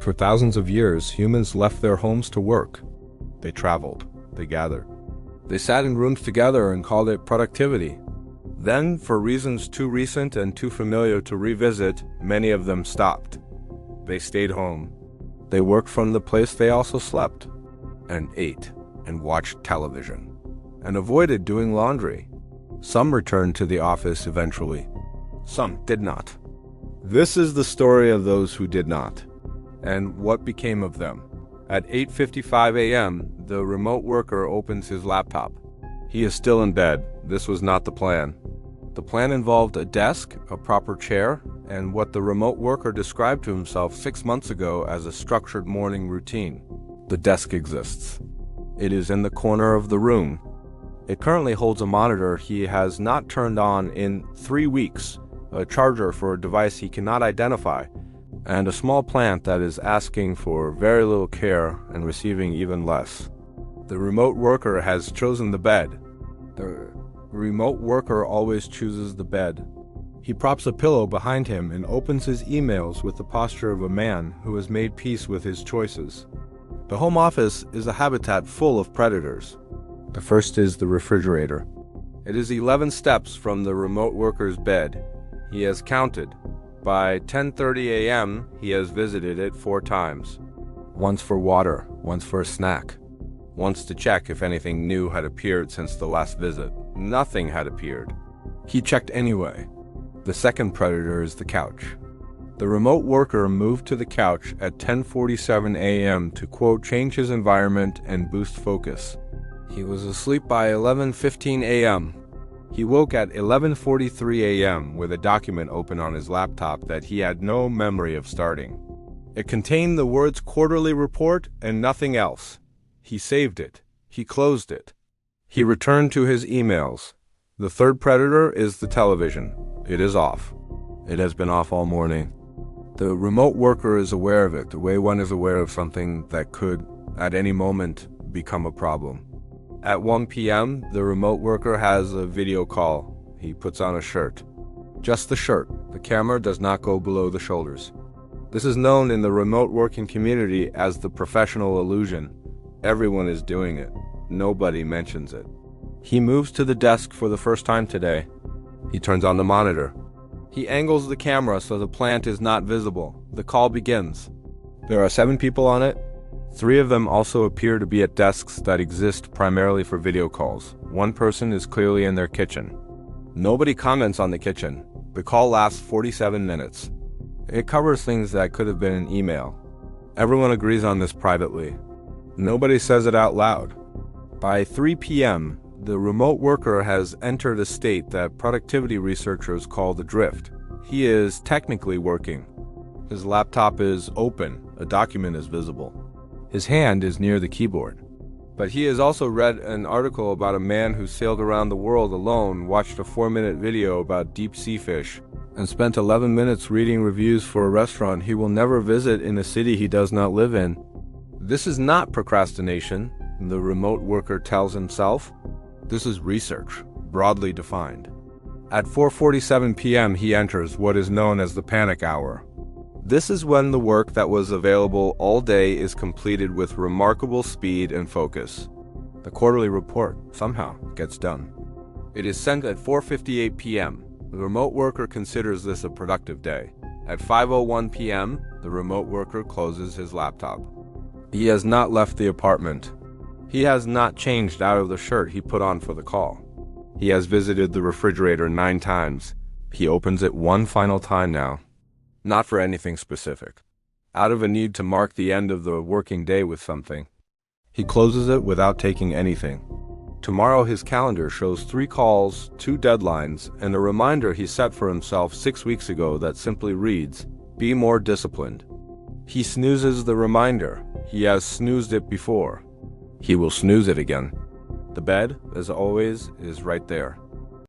For thousands of years, humans left their homes to work. They traveled. They gathered. They sat in rooms together and called it productivity. Then, for reasons too recent and too familiar to revisit, many of them stopped. They stayed home. They worked from the place they also slept, and ate, and watched television, and avoided doing laundry. Some returned to the office eventually. Some did not. This is the story of those who did not, and what became of them. At 8:55 a.m., the remote worker opens his laptop. He is still in bed. This was not the plan. The plan involved a desk, a proper chair, and what the remote worker described to himself 6 months ago as a structured morning routine. The desk exists. It is in the corner of the room. It currently holds a monitor he has not turned on in 3 weeks, a charger for a device he cannot identify, and a small plant that is asking for very little care and receiving even less. The remote worker has chosen the bed. The remote worker always chooses the bed. He props a pillow behind him and opens his emails with the posture of a man who has made peace with his choices. The home office is a habitat full of predators. The first is the refrigerator. It is 11 steps from the remote worker's bed. He has counted. By 10:30 a.m., he has visited it 4 times. Once for water, once for a snack. Once to check if anything new had appeared since the last visit. Nothing had appeared. He checked anyway. The second predator is the couch. The remote worker moved to the couch at 10:47 a.m. to, quote, change his environment and boost focus. He was asleep by 11:15 a.m. He woke at 11:43 a.m. with a document open on his laptop that he had no memory of starting. It contained the words quarterly report and nothing else. He saved it. He closed it. He returned to his emails. The third predator is the television. It is off. It has been off all morning. The remote worker is aware of it, the way one is aware of something that could, at any moment, become a problem. At 1 p.m., the remote worker has a video call. He puts on a shirt. Just the shirt. The camera does not go below the shoulders. This is known in the remote working community as the professional illusion. Everyone is doing it. Nobody mentions it. He moves to the desk for the first time today. He turns on the monitor. He angles the camera so the plant is not visible. The call begins. There are 7 people on it. 3 of them also appear to be at desks that exist primarily for video calls. 1 person is clearly in their kitchen. Nobody comments on the kitchen. The call lasts 47 minutes. It covers things that could have been an email. Everyone agrees on this privately. Nobody says it out loud. By 3 p.m., the remote worker has entered a state that productivity researchers call the drift. He is technically working. His laptop is open. A document is visible. His hand is near the keyboard. But he has also read an article about a man who sailed around the world alone, watched a 4-minute video about deep sea fish, and spent 11 minutes reading reviews for a restaurant he will never visit in a city he does not live in. This is not procrastination, the remote worker tells himself. This is research, broadly defined. At 4:47 p.m. he enters what is known as the panic hour. This is when the work that was available all day is completed with remarkable speed and focus. The quarterly report, somehow, gets done. It is sent at 4:58 p.m. The remote worker considers this a productive day. At 5:01 p.m., the remote worker closes his laptop. He has not left the apartment. He has not changed out of the shirt he put on for the call. He has visited the refrigerator 9 times. He opens it one final time now. Not for anything specific. Out of a need to mark the end of the working day with something. He closes it without taking anything. Tomorrow his calendar shows 3 calls, 2 deadlines, and a reminder he set for himself 6 weeks ago that simply reads, "Be more disciplined." He snoozes the reminder. He has snoozed it before. He will snooze it again. The bed, as always, is right there.